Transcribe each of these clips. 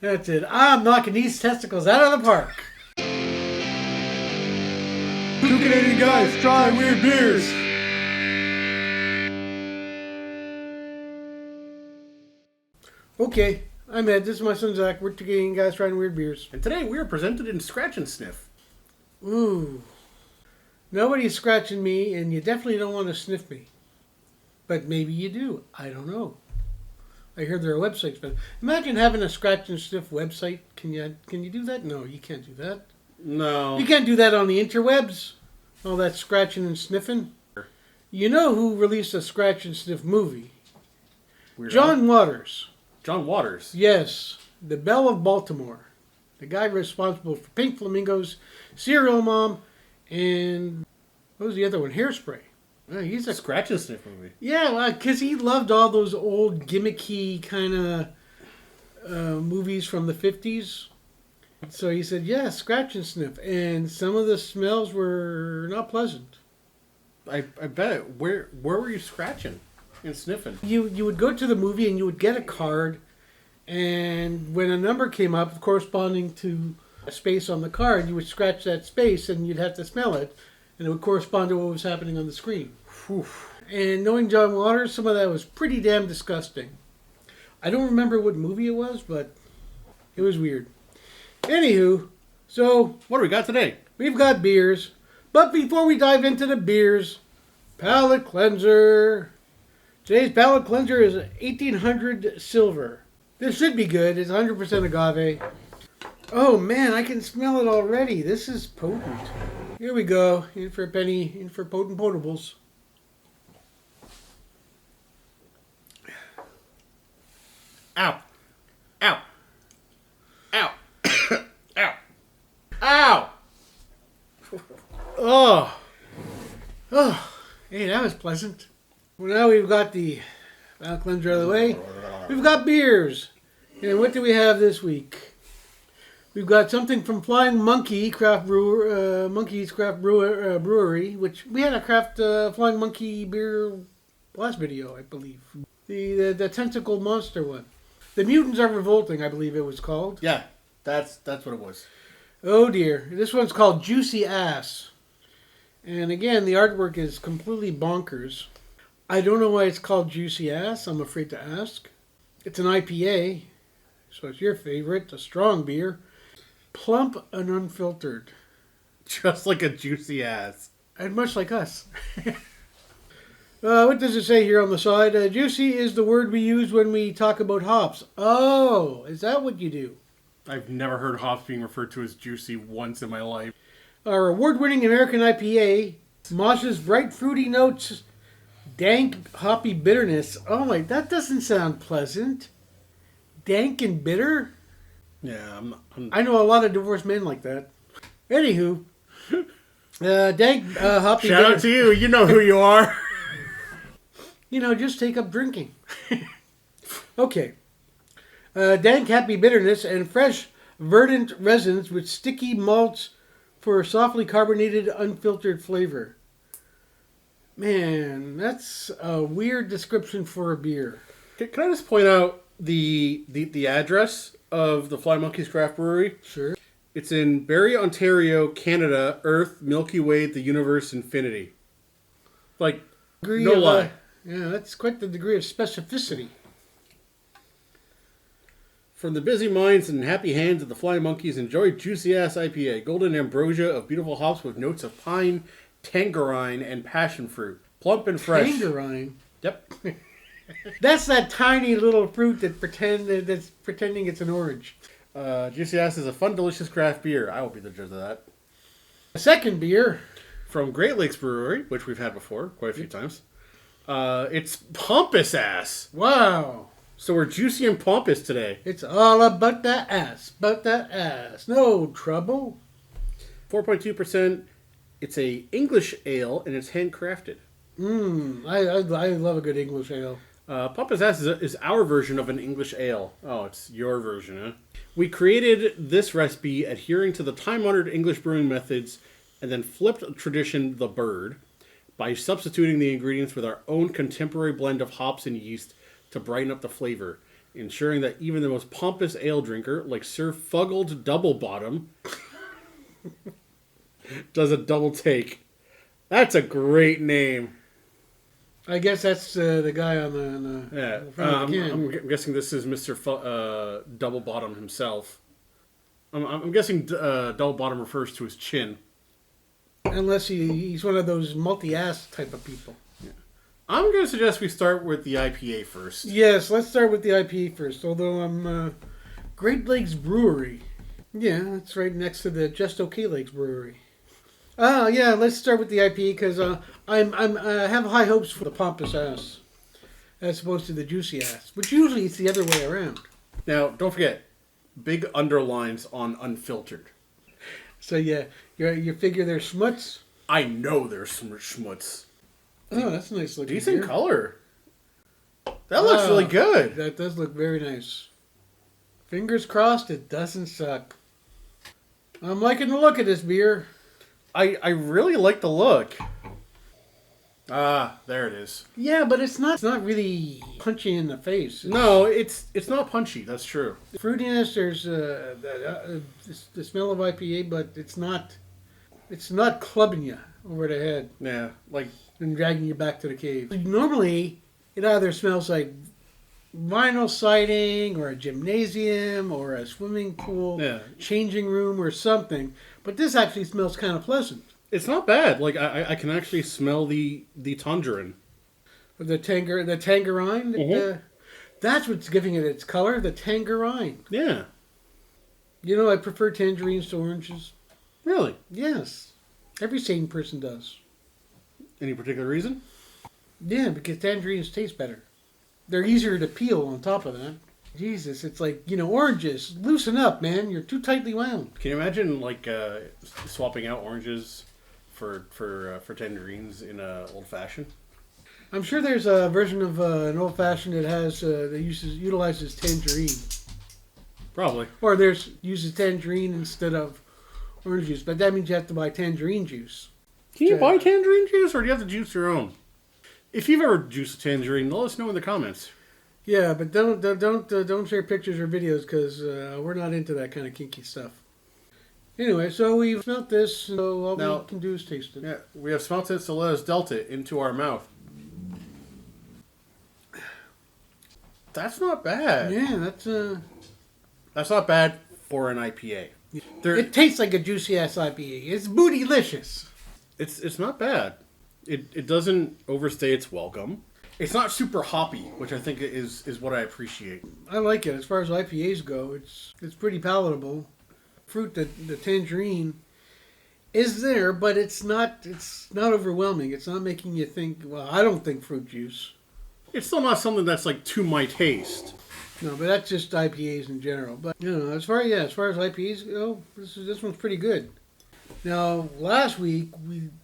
That's it. I'm knocking these testicles out of the park. Two Canadian guys trying weird beers. Okay, I'm Ed. This is my son Zach. We're two Canadian guys trying weird beers. And today we are presented in Scratch and Sniff. Ooh. Nobody's scratching me, and you definitely don't want to sniff me. But maybe you do. I don't know. I hear there are websites, but imagine having a scratch and sniff website. Can you do that? No, you can't do that. No. You can't do that on the interwebs. All that scratching and sniffing. You know who released a scratch and sniff movie? Weird John Waters. John Waters. Yes, the Belle of Baltimore. The guy responsible for Pink Flamingos, Serial Mom, and what was the other one? Hairspray. He's a Scratch and Sniff movie. Yeah, because he loved all those old gimmicky kind of movies from the 50s. So he said, yeah, scratch and sniff. And some of the smells were not pleasant. I bet. Where were you scratching and sniffing? You would go to the movie and you would get a card. And when a number came up corresponding to a space on the card, you would scratch that space and you'd have to smell it. And it would correspond to what was happening on the screen. Whew. And knowing John Waters, some of that was pretty damn disgusting. I don't remember what movie it was, but it was weird. Anywho, so What do we got today? we've got beers. But before we dive into the beers, palate cleanser. Today's palate cleanser is 1800 silver. This should be good. It's 100% agave. Oh man, I can smell it already. This is potent. Here we go. In for a penny, in for potent potables. Ow. Ow. Ow. Ow. Ow. Oh. Oh. Hey, that was pleasant. Well, now we've got the palate cleanser out of the way. We've got beers. And what do we have this week? We've got something from Flying Monkey Monkey's Craft Brewery, which we had a Flying Monkey beer last video, I believe. The tentacle monster one. The Mutants Are Revolting, I believe it was called. Yeah, that's what it was. Oh dear. This one's called Juicy Ass. And again, the artwork is completely bonkers. I don't know why it's called Juicy Ass. I'm afraid to ask. It's an IPA, so it's your favorite, a strong beer. Plump and unfiltered. Just like a juicy ass. And much like us. What does it say here on the side? Juicy is the word we use when we talk about hops. Oh, is that what you do? I've never heard hops being referred to as juicy once in my life. Our award-winning American IPA, Mosh's bright fruity notes, dank hoppy bitterness. Oh my, that doesn't sound pleasant. Dank and bitter? Yeah, I know a lot of divorced men like that. Anywho, dank hoppy Shout out to you. You know who you are. Just take up drinking. Okay. Dank happy bitterness and fresh verdant resins with sticky malts for a softly carbonated unfiltered flavor. Man, that's a weird description for a beer. Can I just point out the address of the Fly Monkey's Craft Brewery? Sure. It's in Barrie, Ontario, Canada. Earth, Milky Way, the universe, infinity. Like, no lie. Yeah, that's quite the degree of specificity. From the busy minds and happy hands of the Flying Monkeys, enjoy Juicy Ass IPA. Golden ambrosia of beautiful hops with notes of pine, tangerine, and passion fruit. Plump and fresh. Tangerine? Yep. That's that tiny little fruit that's pretending it's an orange. Juicy Ass is a fun, delicious craft beer. I will be the judge of that. The second beer. From Great Lakes Brewery, which we've had before quite a few times. It's Pompous Ass. Wow. So we're juicy and pompous today. It's all about that ass. No trouble. 4.2%. It's a English ale and it's handcrafted. I love a good English ale. Pompous Ass is our version of an English ale. Oh, it's your version, huh? We created this recipe adhering to the time-honored English brewing methods and then flipped tradition the bird by substituting the ingredients with our own contemporary blend of hops and yeast to brighten up the flavor. ensuring that even the most pompous ale drinker, like Sir Fuggled Doublebottom, does a double take. That's a great name. I guess that's the guy on the front of the can. I'm guessing this is Mr. Doublebottom himself. I'm guessing Doublebottom refers to his chin. Unless he's one of those multi-ass type of people. Yeah. I'm going to suggest we start with the IPA first. Yes, let's start with the IPA first. Although I'm Great Lakes Brewery. Yeah, it's right next to the Just Okay Lakes Brewery. Yeah, let's start with the IPA because I have high hopes for the pompous ass as opposed to the juicy ass, which usually it's the other way around. Now, don't forget, big underlines on unfiltered. So yeah, you figure they're schmutz? I know they're schmutz. Oh, that's a nice looking decent beer. Color. That looks really good. That does look very nice. Fingers crossed it doesn't suck. I'm liking the look of this beer. I really like the look. There it is. Yeah, but it's not really punchy in the face. No, it's not punchy. That's true. Fruitiness, there's the smell of IPA, but it's not clubbing you over the head. Yeah, like and dragging you back to the cave. Normally, it either smells like vinyl siding or a gymnasium or a swimming pool, changing room or something. But this actually smells kind of pleasant. It's not bad. Like I can actually smell the tangerine. The tangerine. Mm-hmm. That's what's giving it its color. The tangerine. Yeah. You know, I prefer tangerines to oranges. Really? Yes. Every sane person does. Any particular reason? Yeah, because tangerines taste better. They're easier to peel on top of that. Jesus, it's like, oranges. Loosen up, man. You're too tightly wound. Can you imagine, like, swapping out oranges for tangerines in old fashioned? I'm sure there's a version of an old fashioned that has that utilizes tangerine. Probably. Or uses tangerine instead of orange juice, but that means you have to buy tangerine juice. Can you buy tangerine juice, or do you have to juice your own? If you've ever juiced a tangerine, let us know in the comments. Yeah, but don't share pictures or videos because we're not into that kind of kinky stuff. Anyway, so we've smelt this, so all we can do is taste it. Yeah, we have smelt it, so let us dealt it into our mouth. That's not bad. Yeah, that's not bad for an IPA. It tastes like a juicy ass IPA. It's bootylicious. It's not bad. It doesn't overstay its welcome. It's not super hoppy, which I think is what I appreciate. I like it. As far as IPAs go, it's pretty palatable. Fruit, the tangerine is there, but it's not overwhelming. It's not making you think, well, I don't think fruit juice. It's still not something that's like to my taste. No, but that's just IPAs in general. But as far as IPAs go, this one's pretty good. Now, last week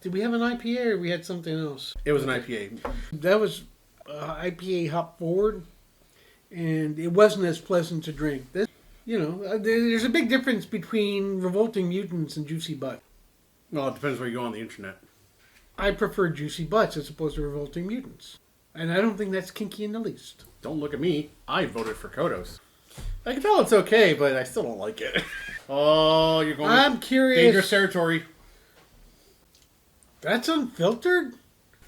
did we have an IPA or we had something else? It was an IPA. That was IPA hop forward, and it wasn't as pleasant to drink. This, there's a big difference between Revolting Mutants and Juicy Butt. Well, it depends where you go on the internet. I prefer Juicy Butts as opposed to Revolting Mutants, and I don't think that's kinky in the least. Don't look at me. I voted for Kodos. I can tell it's okay, but I still don't like it. Oh, you're going. I'm curious. Dangerous territory. That's unfiltered?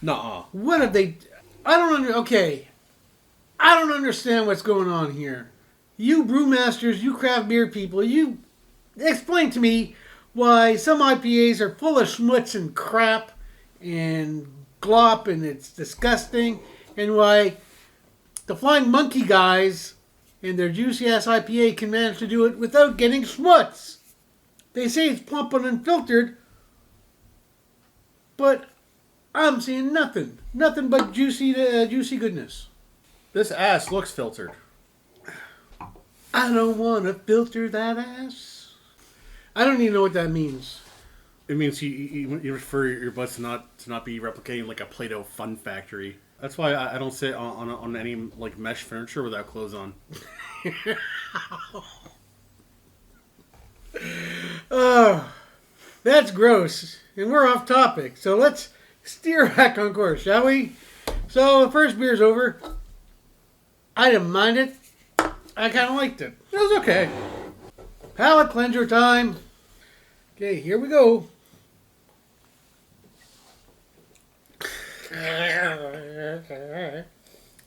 Nuh-uh. What have they? I don't understand what's going on here. You brewmasters, you craft beer people, you explain to me why some IPAs are full of schmutz and crap and glop and it's disgusting, and why the Flying Monkey guys and their juicy ass IPA can manage to do it without getting schmutz. They say it's plump and unfiltered, but I'm seeing nothing but juicy goodness. This ass looks filtered. I don't want to filter that ass. I don't even know what that means. It means you prefer your butts to not be replicating like a Play-Doh fun factory. That's why I don't sit on any like mesh furniture without clothes on. Oh, that's gross. And we're off topic. So let's steer back on course, shall we? So the first beer's over. I didn't mind it. I kind of liked it. It was okay. Palate cleanser time. Okay, here we go.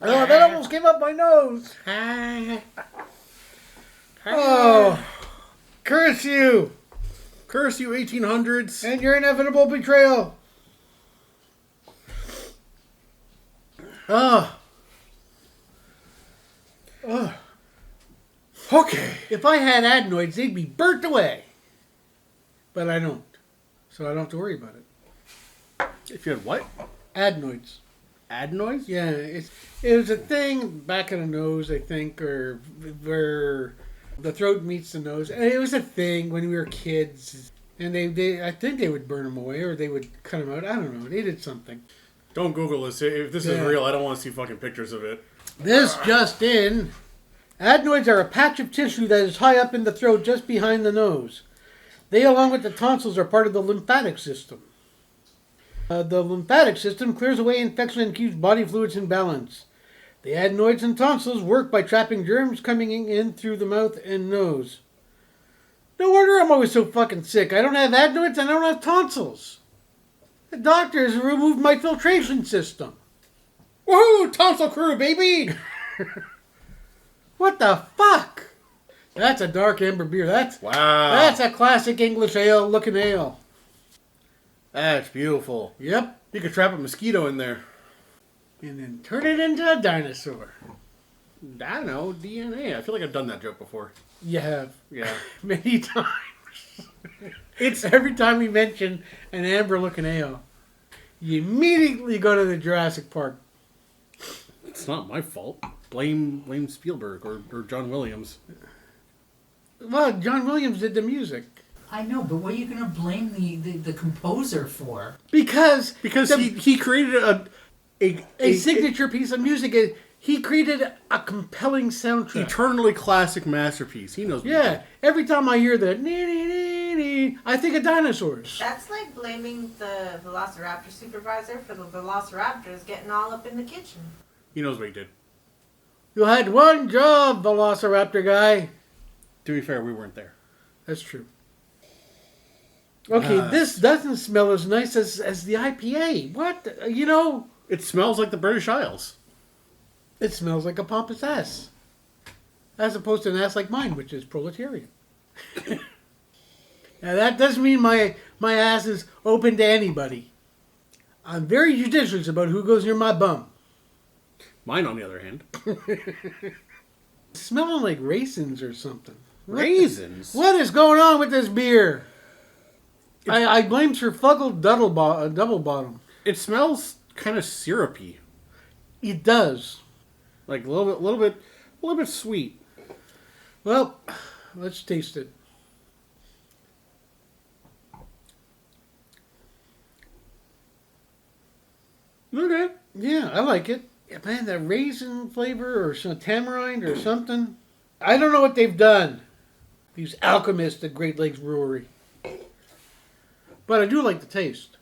Oh, that almost came up my nose. Oh, curse you. Curse you, 1800s. And your inevitable betrayal. Oh. Oh. Okay. If I had adenoids, they'd be burnt away. But I don't. So I don't have to worry about it. If you had what? Adenoids. Adenoids? Yeah, it was a thing back in the nose, I think, or where the throat meets the nose. And it was a thing when we were kids. And they I think they would burn them away or they would cut them out. I don't know. They did something. Don't Google this. If this is real, I don't want to see fucking pictures of it. This just in. Adenoids are a patch of tissue that is high up in the throat just behind the nose. They, along with the tonsils, are part of the lymphatic system. The lymphatic system clears away infection and keeps body fluids in balance. The adenoids and tonsils work by trapping germs coming in through the mouth and nose. No wonder I'm always so fucking sick. I don't have adenoids and I don't have tonsils. The doctors removed my filtration system. Woohoo! Tonsil crew, baby! What the fuck? That's a dark amber beer. That's a classic English ale looking ale. That's beautiful. Yep. You could trap a mosquito in there. And then turn it into a dinosaur. I don't know, DNA. I feel like I've done that joke before. You have. Yeah. Many times. It's every time we mention an amber looking ale, you immediately go to the Jurassic Park. It's not my fault. Blame Spielberg or John Williams. Well, John Williams did the music. I know, but what are you going to blame the composer for? Because he created a signature piece of music. He created a compelling soundtrack. Eternally classic masterpiece. He knows. Yeah. Every time I hear that, I think of dinosaurs. That's like blaming the Velociraptor supervisor for the Velociraptors getting all up in the kitchen. He knows what he did. You had one job, Velociraptor guy. To be fair, we weren't there. That's true. Okay, this doesn't smell as nice as the IPA. What? You know? It smells like the British Isles. It smells like a pompous ass. As opposed to an ass like mine, which is proletarian. Now, that doesn't mean my ass is open to anybody. I'm very judicious about who goes near my bum. Mine, on the other hand. It's smelling like raisins or something. Raisins? What is going on with this beer? I blame Sir Fuggle Double Bottom. It smells kind of syrupy. It does. Like a little bit sweet. Well, let's taste it. Okay. Yeah, I like it. Yeah, man, that raisin flavor or some tamarind or something. I don't know what they've done. These alchemists at Great Lakes Brewery. But I do like the taste.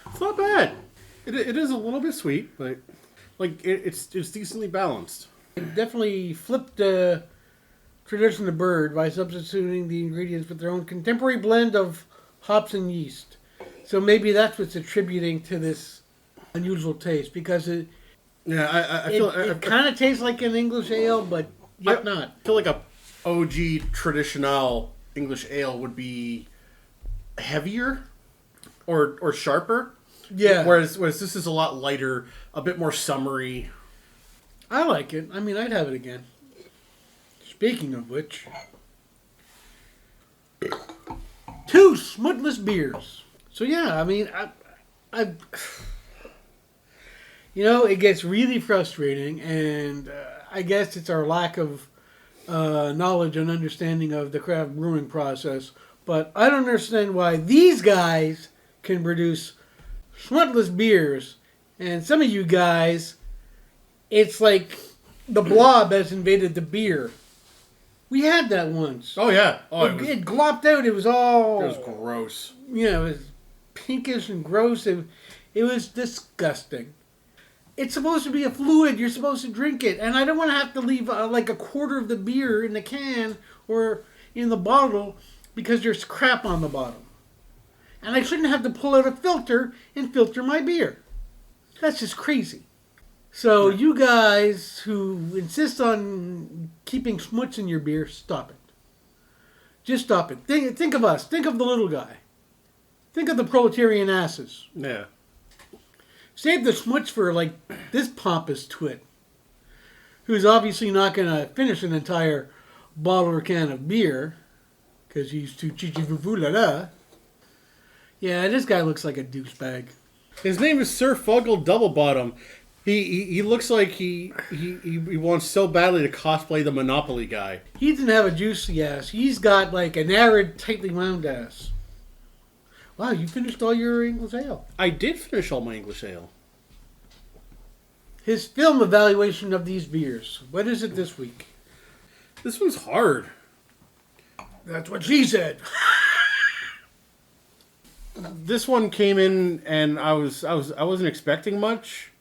It's not bad. It is a little bit sweet, but like it's decently balanced. It definitely flipped the tradition of bird by substituting the ingredients with their own contemporary blend of hops and yeast. So maybe that's what's attributing to this unusual taste, because it kind of tastes like an English ale, but yet not. I feel like a OG traditional English ale would be heavier or sharper. Yeah. Whereas this is a lot lighter, a bit more summery. I like it. I mean, I'd have it again. Speaking of which, 2 Schmutz-less Beers. So yeah, I mean, I you know, it gets really frustrating, and I guess it's our lack of knowledge and understanding of the craft brewing process. But I don't understand why these guys can produce Schmutz-less Beers, and some of you guys, it's like the blob has invaded the beer. We had that once. Oh yeah. It glopped out. It was all... It was gross. You know, it was pinkish and gross. It was disgusting. It's supposed to be a fluid. You're supposed to drink it. And I don't want to have to leave like a quarter of the beer in the can or in the bottle because there's crap on the bottom. And I shouldn't have to pull out a filter and filter my beer. That's just crazy. So you guys who insist on keeping schmutz in your beer, stop it. Just stop it. Think of us. Think of the little guy. Think of the proletarian asses. Yeah. Save the schmutz for, like, this pompous twit, who's obviously not going to finish an entire bottle or can of beer, because he's too chichi-foo-foo-la-la. Yeah, this guy looks like a douchebag. His name is Sir Fuggle Doublebottom. He looks like he wants so badly to cosplay the Monopoly guy. He doesn't have a juicy ass. He's got, like, an arid, tightly wound ass. Wow, you finished all your English ale. I did finish all my English ale. His film evaluation of these beers. What is it this week? This one's hard. That's what she said. This one came in, and I wasn't expecting much,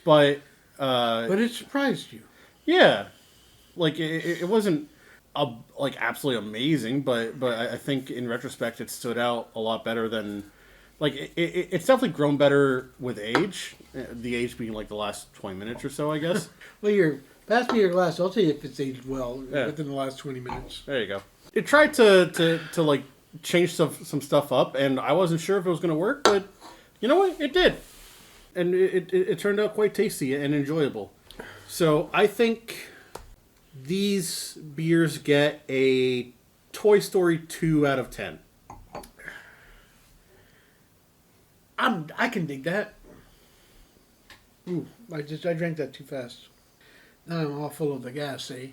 but But it surprised you. yeah, like it wasn't like absolutely amazing, but I think in retrospect it stood out a lot better than like it's definitely grown better with age. The age being like the last 20 minutes or so, I guess. Well, pass me your glass. I'll tell you if it's aged well within the last 20 minutes. There you go. It tried to like change some stuff up, and I wasn't sure if it was going to work, but you know what? It did, and it turned out quite tasty and enjoyable. So I think these beers get a Toy Story 2 out of 10. I can dig that. Ooh, I drank that too fast. Now I'm all full of the gas, eh?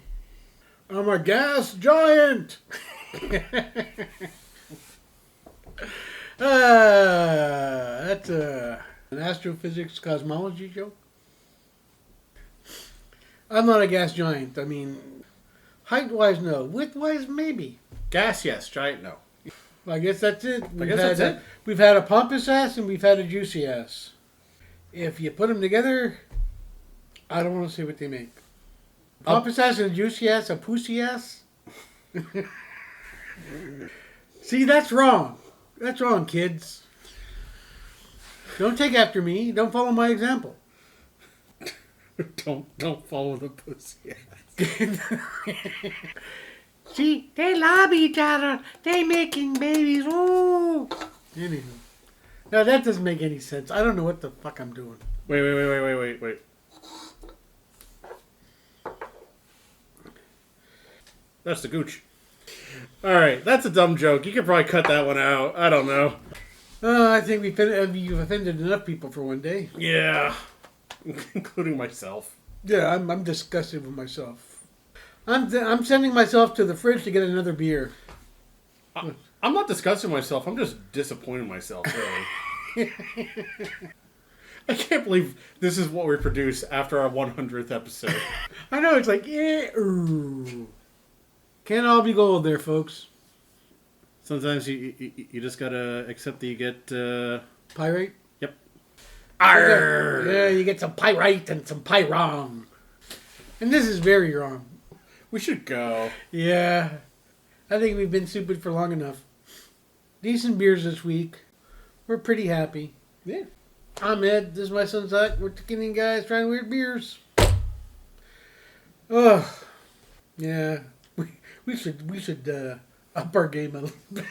I'm a gas giant! That's an astrophysics cosmology joke. I'm not a gas giant. I mean, height-wise, no. Width-wise, maybe. Gas, yes. Giant, no. I guess that's it. That's it. We've had a pompous ass and we've had a juicy ass. If you put them together, I don't want to say what they make. Pompous ass and a juicy ass, a pussy ass? See, that's wrong. That's wrong, kids. Don't take after me. Don't follow my example. Don't follow the pussy ass. See, they love each other. They making babies. Ooh. Anywho. No, that doesn't make any sense. I don't know what the fuck I'm doing. Wait. That's the gooch. Alright, that's a dumb joke. You could probably cut that one out. I don't know. I think you've offended enough people for one day. Yeah. Including myself. Yeah, I'm disgusted with myself. I'm sending myself to the fridge to get another beer. I'm not disgusting myself. I'm just disappointed in myself, really. I can't believe this is what we produce after our 100th episode. I know, it's like, ooh. Can't all be gold there, folks. Sometimes you just gotta accept that you get... Pyrite? Yep. Arr! Yeah, you get some pyrite and some pyrom. And this is very wrong. We should go. Yeah. I think we've been stupid for long enough. Decent beers this week. We're pretty happy. Yeah. I'm Ed. This is my son Zach. We're beginning guys trying weird beers. Ugh. Yeah. We should up our game a little bit.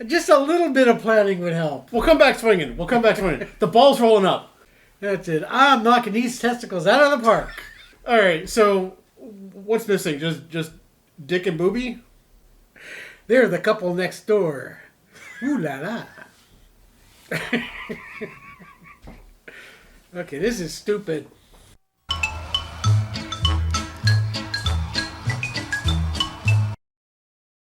Just a little bit of planning would help. We'll come back swinging. The ball's rolling up. That's it. I'm knocking these testicles out of the park. All right. So, what's missing? Just Dick and Booby? They're the couple next door. Ooh la la. Okay, this is stupid.